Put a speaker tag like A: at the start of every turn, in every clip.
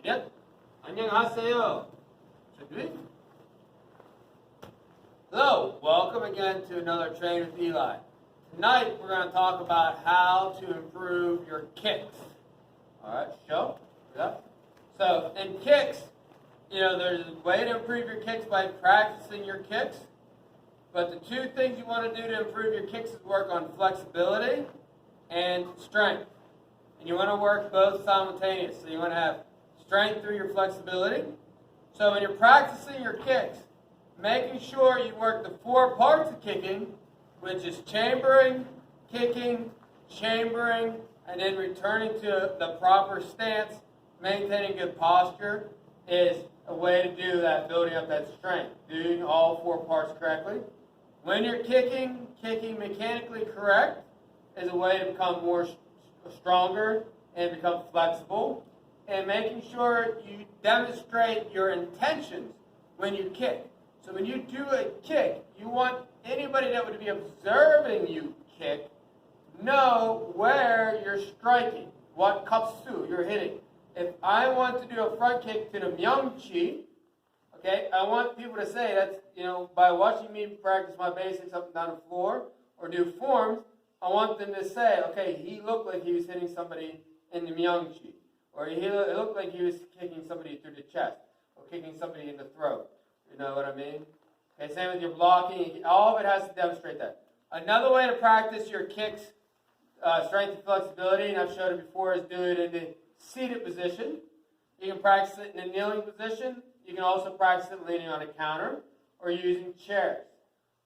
A: Yep. 안녕하세요. Hello, welcome again to another Train with Eli. Tonight we're going to talk about how to improve your kicks. Alright, show. Yep. So in kicks, there's a way to improve your kicks by practicing your kicks. But the two things you want to do to improve your kicks is work on flexibility and strength. And you want to work both simultaneously. So you want to have strength through your flexibility. So when you're practicing your kicks, making sure you work the 4 parts of kicking, which is chambering, kicking, chambering, and then returning to the proper stance, maintaining good posture, is a way to do that, building up that strength, doing all 4 parts correctly. When you're kicking mechanically correct is a way to become more stronger and become flexible. And making sure you demonstrate your intentions when you kick. So when you do a kick, you want anybody that would be observing you kick know where you're striking, what kapsu you're hitting. If I want to do a front kick to the myungchi, okay, I want people to say that's, by watching me practice my basics up and down the floor or do forms, I want them to say, okay, he looked like he was hitting somebody in the myungchi. Or it looked like he was kicking somebody through the chest or kicking somebody in the throat. You know what I mean? Okay, same with your blocking. All of it has to demonstrate that. Another way to practice your kicks, strength and flexibility, and I've showed it before, is do it in the seated position. You can practice it in a kneeling position. You can also practice it leaning on a counter or using chairs.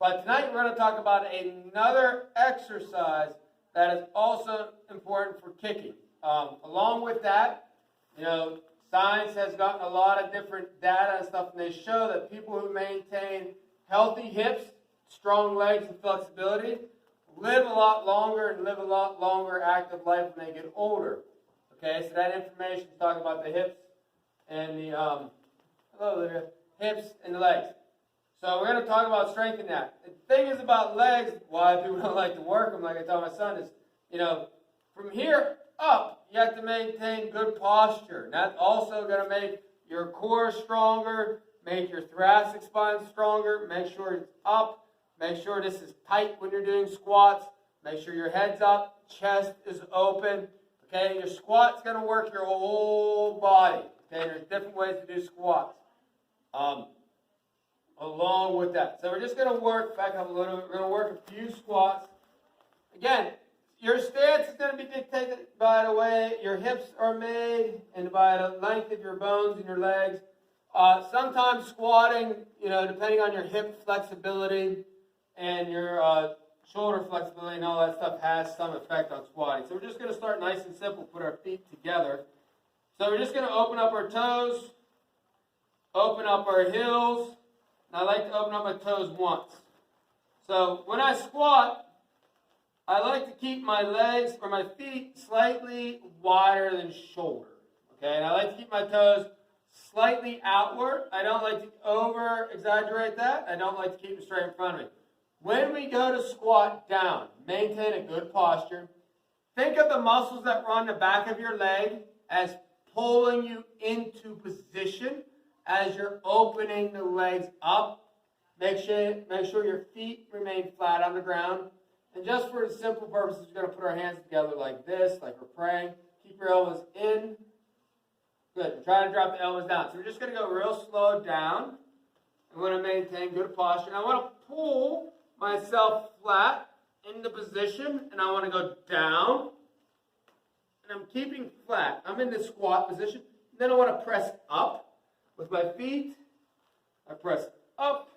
A: But tonight we're going to talk about another exercise that is also important for kicking. Along with that, science has gotten a lot of different data and stuff, and they show that people who maintain healthy hips, strong legs, and flexibility live a lot longer and live a lot longer active life when they get older. Okay, so that information is talking about the hips and the hips and the legs. So we're going to talk about strengthening that. The thing is about legs, why people don't like to work them, like I tell my son, is from here up, you have to maintain good posture. And that's also going to make your core stronger, make your thoracic spine stronger, make sure it's up, make sure this is tight when you're doing squats, make sure your head's up, chest is open. Okay, your squat's going to work your whole body. Okay, there's different ways to do squats. Along with that. So we're just going to work, back up a little bit, we're going to work a few squats. Again, your stance is going to be dictated by the way your hips are made and by the length of your bones and your legs. Sometimes squatting, depending on your hip flexibility and your shoulder flexibility and all that stuff has some effect on squatting. So we're just going to start nice and simple, put our feet together. So we're just going to open up our toes, open up our heels. And I like to open up my toes once. So when I squat, I like to keep my legs or my feet slightly wider than shoulder. Okay, and I like to keep my toes slightly outward. I don't like to over-exaggerate that. I don't like to keep them straight in front of me. When we go to squat down, maintain a good posture. Think of the muscles that run the back of your leg as pulling you into position as you're opening the legs up. Make sure your feet remain flat on the ground. And just for simple purposes, we're going to put our hands together like this, like we're praying. Keep your elbows in. Good. And try to drop the elbows down. So we're just going to go real slow down. I want to maintain good posture. I want to pull myself flat into position, and I want to go down. And I'm keeping flat. I'm in the squat position. Then I want to press up with my feet. I press up.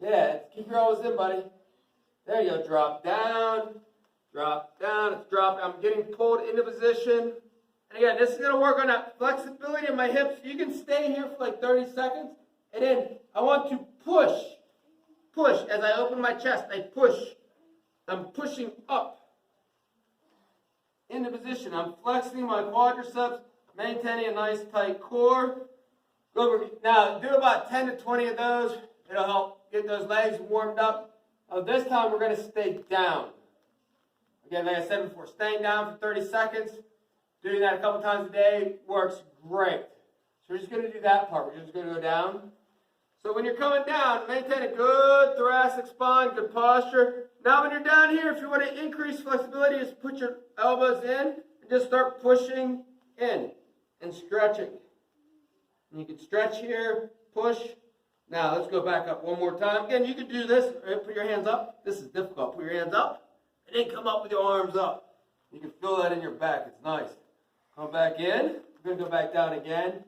A: Yeah, keep your elbows in, buddy. There you go. Drop down. Drop down. It's dropping. I'm getting pulled into position. And again, this is going to work on that flexibility of my hips. You can stay here for like 30 seconds. And then I want to push. Push. As I open my chest, I push. I'm pushing up into position. I'm flexing my quadriceps, maintaining a nice tight core. Now, do about 10 to 20 of those. It'll help get those legs warmed up. This time, we're going to stay down. Again, like I said before, staying down for 30 seconds. Doing that a couple times a day works great. we're just going to do that part. We're just going to go down. So when you're coming down, maintain a good thoracic spine, good posture. Now when you're down here, if you want to increase flexibility, just put your elbows in and just start pushing in and stretching. And you can stretch here, push. Now let's go back up one more time. Again, you can do this. Right? Put your hands up. This is difficult. Put your hands up and then come up with your arms up. You can feel that in your back. It's nice. Come back in. We're going to go back down again.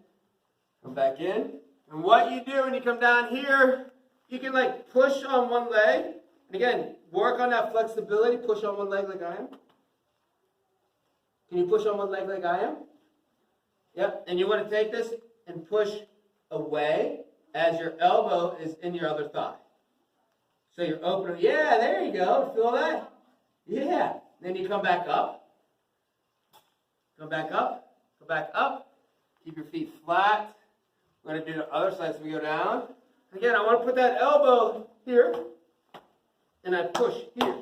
A: Come back in. And what you do when you come down here, you can like push on one leg. And again, work on that flexibility. Push on one leg like I am. Can you push on one leg like I am? Yep. And you want to take this and push away as your elbow is in your other thigh. So you're opening. Yeah, there you go. Feel that? Yeah. Then you come back up. Come back up. Come back up. Keep your feet flat. We're going to do the other side, so we go down. Again, I want to put that elbow here, and I push here.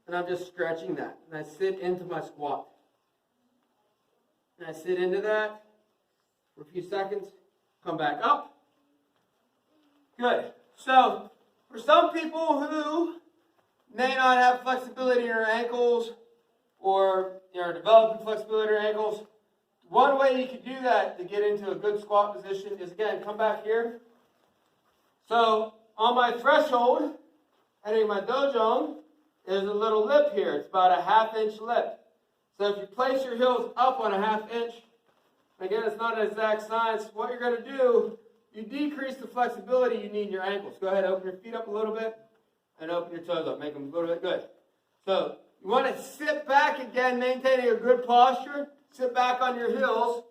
A: And I'm just stretching that. And I sit into my squat. And I sit into that for a few seconds. Come back up. Good. So, for some people who may not have flexibility in their ankles or are developing flexibility in their ankles, one way you can do that to get into a good squat position is, again, come back here. So, on my threshold, heading my dojo, there's a little lip here. It's about a 1/2 inch lip. So if you place your heels up on a 1/2 inch, again, it's not an exact science, what you're going to do, you decrease the flexibility you need in your ankles. Go ahead, open your feet up a little bit, and open your toes up. Make them a little bit good. So you want to sit back again, maintaining a good posture. Sit back on your heels,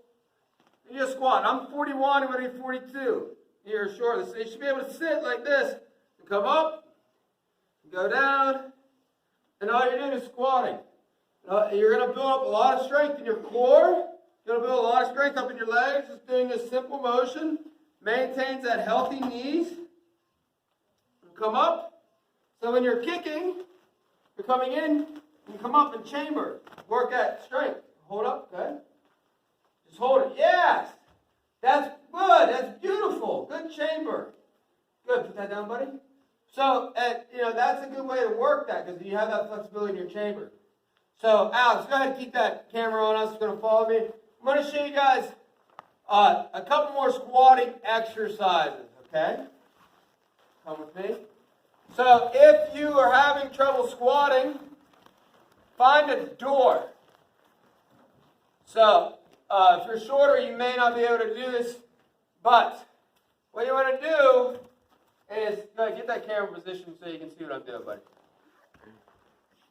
A: and just squat. I'm 41, I'm going to be 42. You're short. So you should be able to sit like this, and come up, go down, and all you're doing is squatting. You're going to build up a lot of strength in your core. You're going to build a lot of strength up in your legs. Just doing this simple motion maintains that healthy knees. And come up. So when you're kicking, you're coming in, you come up and chamber. Work at strength. Hold up, okay? Just hold it. Yes! That's good. That's beautiful. Good chamber. Good. Put that down, buddy. So, that's a good way to work that because you have that flexibility in your chamber. So, Alex, go ahead and keep that camera on us. You're going to follow me. I'm going to show you guys a couple more squatting exercises, okay? Come with me. So, if you are having trouble squatting, find a door. So, if you're shorter, you may not be able to do this, but what you want to do is get that camera position so you can see what I'm doing, buddy.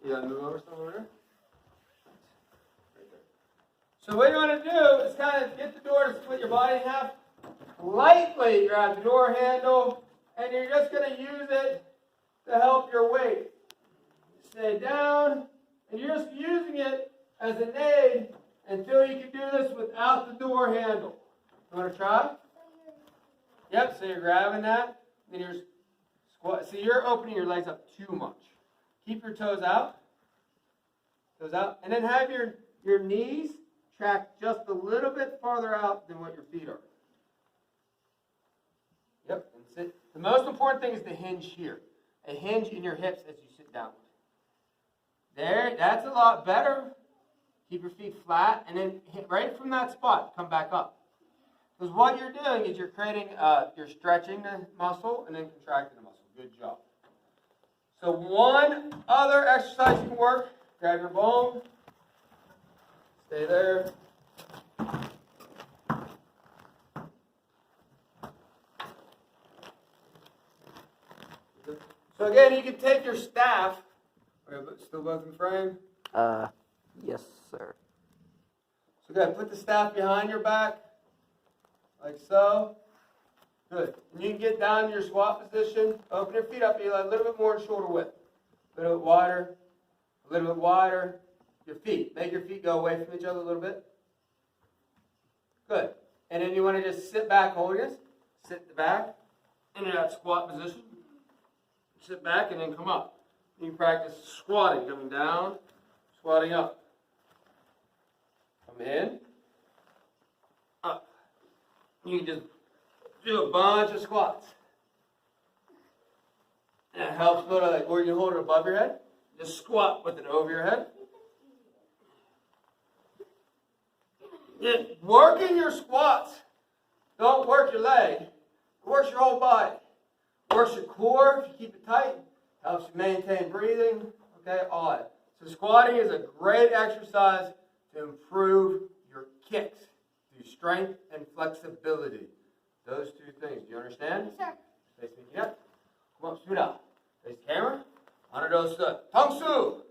A: You got to move over somewhere there? Right there. So what you want to do is kind of get the door to split your body in half. Lightly grab the door handle, and you're just going to use it to help your weight. Stay down, and you're just using it as an aid until you can do this without the door handle. You want to try? Yep, so you're grabbing that, then you're squat. So you're opening your legs up too much. Keep your toes out, and then have your knees track just a little bit farther out than what your feet are. Yep, and sit. The most important thing is the hinge here. A hinge in your hips as you sit down. There, that's a lot better. Keep your feet flat, and then right from that spot, come back up. Because what you're doing is you're stretching the muscle and then contracting the muscle. Good job. So one other exercise you can work, grab your bone, stay there. So again, you can take your staff. Still both in frame?
B: Yes, sir.
A: So go ahead, put the staff behind your back, like so. Good. And you can get down to your squat position. Open your feet up, Eli, a little bit more in shoulder width. A little bit wider, a little bit wider. Your feet. Make your feet go away from each other a little bit. Good. And then you want to just sit back holding this. Sit back into that squat position. Sit back and then come up. You can practice squatting, coming down, squatting up. Come in, up. You can just do a bunch of squats. And it helps go to like where you hold it above your head. Just squat with it over your head. Working your squats. Don't work your leg. It works your whole body. It works your core if you keep it tight. Helps you maintain breathing. Okay, all that. So squatting is a great exercise to improve your kicks through strength and flexibility. Those two things. Do you understand?
C: Sir.
A: Face me up. Come on, shoot out. Face the camera. 100 Tong Su.